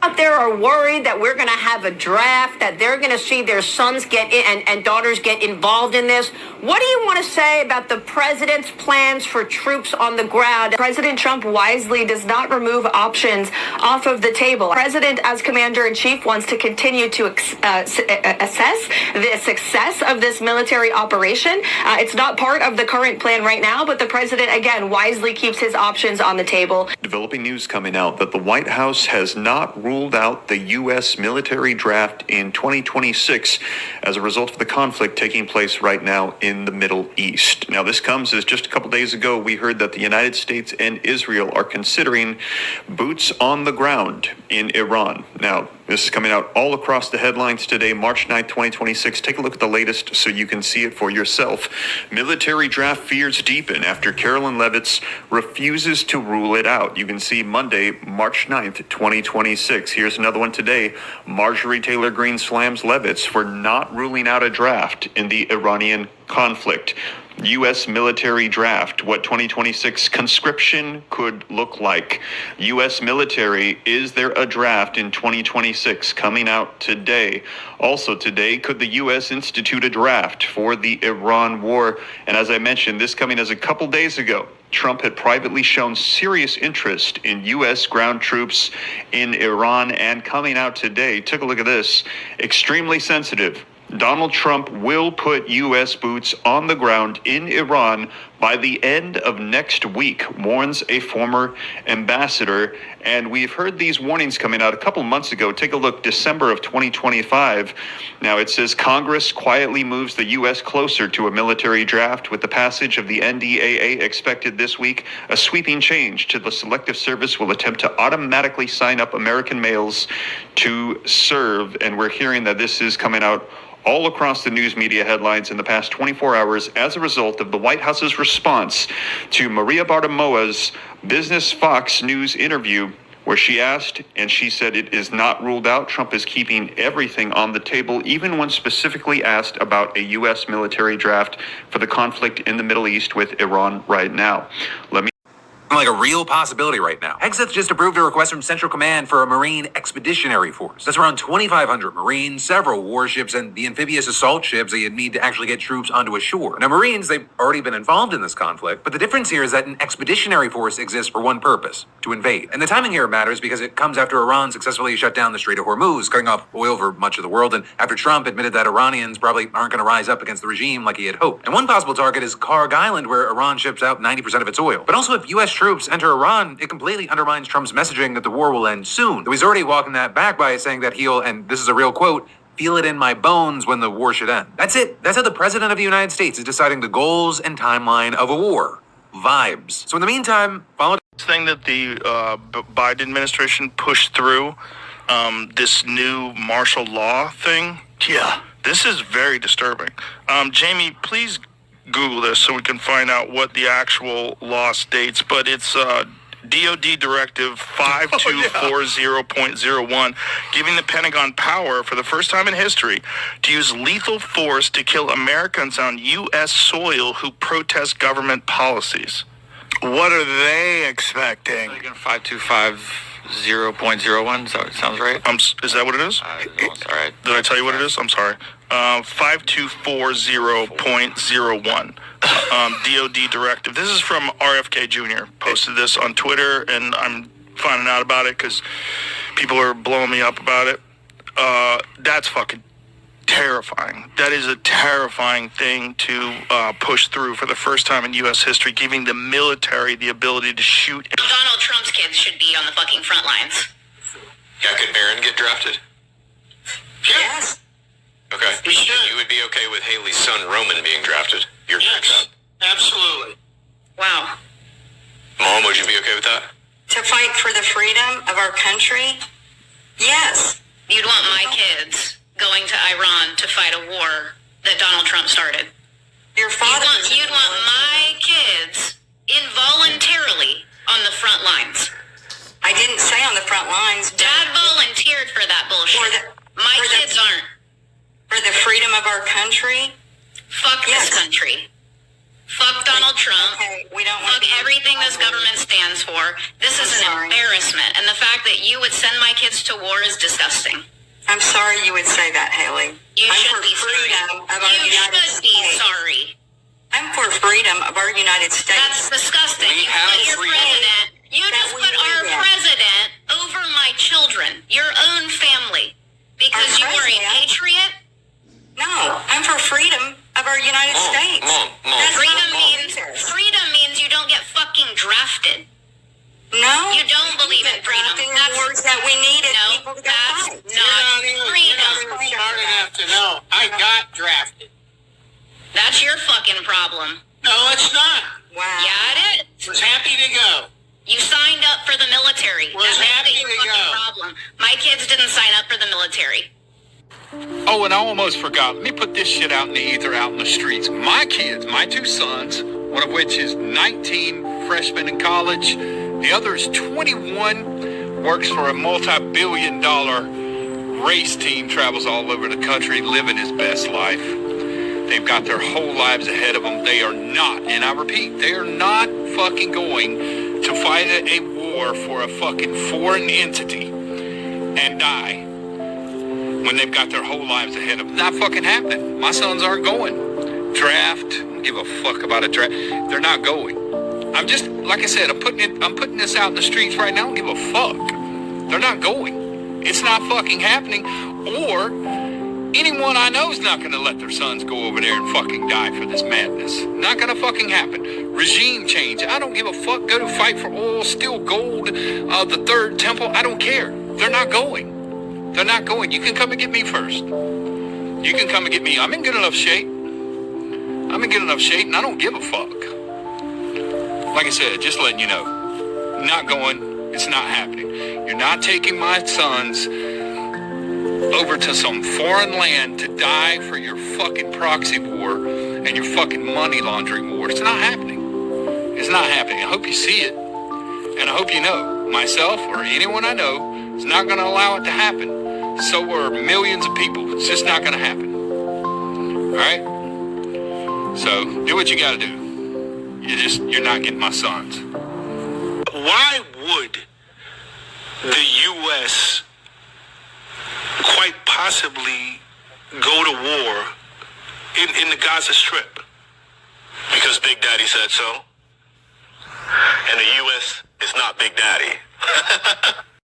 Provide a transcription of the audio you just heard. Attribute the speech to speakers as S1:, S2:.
S1: out there are worried that we're going to have a draft, that they're going to see their sons get in and daughters get involved in this. What do you want to say about the president's plans for troops on the ground? President Trump wisely does not remove options off of the table. The president, as commander-in-chief, wants to continue to assess the success of this military operation. It's not part of the current plan right now, but the president, again, wisely keeps his options on the table.
S2: Developing news coming out that the White House has not ruled out the U.S. military draft in 2026 as a result of the conflict taking place right now in the Middle East. Now, this comes as just a couple days ago, we heard that the United States and Israel are considering boots on the ground in Iran. Now, this is coming out all across the headlines today, March 9th, 2026. Take a look at the latest so you can see it for yourself. Military draft fears deepen after Carolyn Leavitt refuses to rule it out. You can see Monday, March 9th, 2026. Here's another one today. Marjorie Taylor Greene slams Leavitt for not ruling out a draft in the Iranian conflict. U.S. military draft, what 2026 conscription could look like. U.S. military, is there a draft in 2026 coming out today? Also today, could the U.S. institute a draft for the Iran war? And as I mentioned, this coming as a couple days ago, Trump had privately shown serious interest in U.S. ground troops in Iran, and coming out today, take a look at this, extremely sensitive. Donald Trump will put U.S. boots on the ground in Iran by the end of next week, warns a former ambassador. And we've heard these warnings coming out a couple months ago. Take a look, December of 2025. Now it says Congress quietly moves the U.S. closer to a military draft with the passage of the NDAA expected this week. A sweeping change to the Selective Service will attempt to automatically sign up American males to serve. And we're hearing that this is coming out all across the news media headlines in the past 24 hours as a result of the White House's response to Maria Bartiromo's Business Fox News interview, where she asked, and she said it is not ruled out. Trump is keeping everything on the table, even when specifically asked about a U.S. military draft for the conflict in the Middle East with Iran right now.
S3: Like a real possibility right now. Hegseth just approved a request from Central Command for a Marine Expeditionary Force. That's around 2,500 Marines, several warships, and the amphibious assault ships that you'd need to actually get troops onto a shore. Now, Marines, they've already been involved in this conflict, but the difference here is that an expeditionary force exists for one purpose: to invade. And the timing here matters because it comes after Iran successfully shut down the Strait of Hormuz, cutting off oil for much of the world, and after Trump admitted that Iranians probably aren't going to rise up against the regime like he had hoped. And one possible target is Karg Island, where Iran ships out 90% of its oil. But also, if U.S. troops enter Iran, it completely undermines Trump's messaging that the war will end soon. Though he's already walking that back by saying that he'll, and this is a real quote, feel it in my bones when the war should end. That's it. That's how the President of the United States is deciding the goals and timeline of a war. Vibes. So in the meantime, follow
S4: thing that the Biden administration pushed through, this new martial law thing. Yeah, this is very disturbing. Jamie, please Google this so we can find out what the actual law states, but it's DOD Directive 5240.01, giving the Pentagon power for the first time in history to use lethal force to kill Americans on U.S. soil who protest government policies.
S5: What are they expecting?
S6: 5250.01, sounds right?
S4: Is that what it is?
S6: All right.
S4: Did I tell you what it is? I'm sorry. 5240.01. DOD Directive. This is from RFK Jr. Posted this on Twitter, and I'm finding out about it because people are blowing me up about it. That's fucking terrifying. That is a terrifying thing to push through for the first time in U.S. history, giving the military the ability to shoot.
S7: Donald Trump's kids should be on the fucking front lines.
S6: Yeah, could Barron get drafted?
S7: Yes.
S6: Okay.
S7: He should.
S6: And you would be okay with Haley's son Roman being drafted? Your
S7: Yes. Absolutely. Wow.
S6: Mom, would you be okay with that?
S8: To fight for the freedom of our country? Yes.
S7: You'd want my kids going to Iran to fight a war that Donald Trump started.
S8: Your father.
S7: You'd want my kids involuntarily on the front lines.
S8: I didn't say on the front lines.
S7: Dad volunteered for that bullshit. My kids aren't.
S8: For the freedom of our country?
S7: Fuck
S8: Yes.
S7: this country. Fuck Donald Trump.
S8: Okay, we don't want
S7: Fuck everything this government stands for. This is an embarrassment. And the fact that you would send my kids to war is disgusting.
S8: I'm sorry you would say that, Haley.
S7: You
S8: I'm
S7: should
S8: for
S7: be
S8: freedom
S7: sorry.
S8: of our
S7: You
S8: United
S7: should be
S8: States.
S7: sorry.
S8: I'm for freedom of our United
S7: That's
S8: States.
S7: disgusting.
S3: We
S7: You
S3: have
S7: put your
S3: freedom.
S7: president. You
S8: That
S7: just
S8: we
S7: put our
S8: live in.
S7: president over my children, your own family, because
S8: Our
S7: you are a
S8: president?
S7: patriot.
S8: No, I'm for freedom of our United States.
S6: Mom.
S8: That's
S7: Freedom
S8: not
S7: means
S8: what it is.
S7: freedom means you don't get fucking drafted.
S8: No,
S7: You don't believe in freedom.
S8: drafting the
S7: That's
S8: wars that we needed
S7: no,
S8: people to go
S7: that's
S8: fight.
S7: not freedom.
S5: smart enough to know I got drafted.
S7: That's your fucking problem.
S5: No, it's not.
S8: Wow.
S7: Yeah, it is.
S5: Was happy to go.
S7: You signed up for the military.
S5: Was
S7: That makes
S5: happy
S7: it your
S5: to
S7: fucking
S5: go.
S7: problem. My kids didn't sign up for the military.
S9: Oh, and I almost forgot. Let me put this shit out in the ether, out in the streets. My kids, my two sons, one of which is 19, freshman in college. The other is 21, works for a multi-billion-dollar race team, travels all over the country, living his best life. They've got their whole lives ahead of them. They are not, and I repeat, they are not fucking going to fight a war for a fucking foreign entity and die when they've got their whole lives ahead of them. Not fucking happening. My sons aren't going. Draft, don't give a fuck about a draft. They're not going. I'm just, like I said, I'm putting this out in the streets right now. I don't give a fuck. They're not going. It's not fucking happening. Or anyone I know is not going to let their sons go over there and fucking die for this madness. Not going to fucking happen. Regime change. I don't give a fuck. Go to fight for oil, steal gold, the third temple. I don't care. They're not going. They're not going. You can come and get me first. You can come and get me. I'm in good enough shape. I'm in good enough shape, and I don't give a fuck. Like I said, just letting you know. Not going. It's not happening. You're not taking my sons over to some foreign land to die for your fucking proxy war and your fucking money laundering war. It's not happening. It's not happening. I hope you see it. And I hope you know, myself or anyone I know is not going to allow it to happen. So are millions of people. It's just not going to happen. All right? So do what you got to do. You're not getting my sons.
S5: Why would the U.S. quite possibly go to war in the Gaza Strip?
S6: Because Big Daddy said so. And the U.S. is not Big Daddy.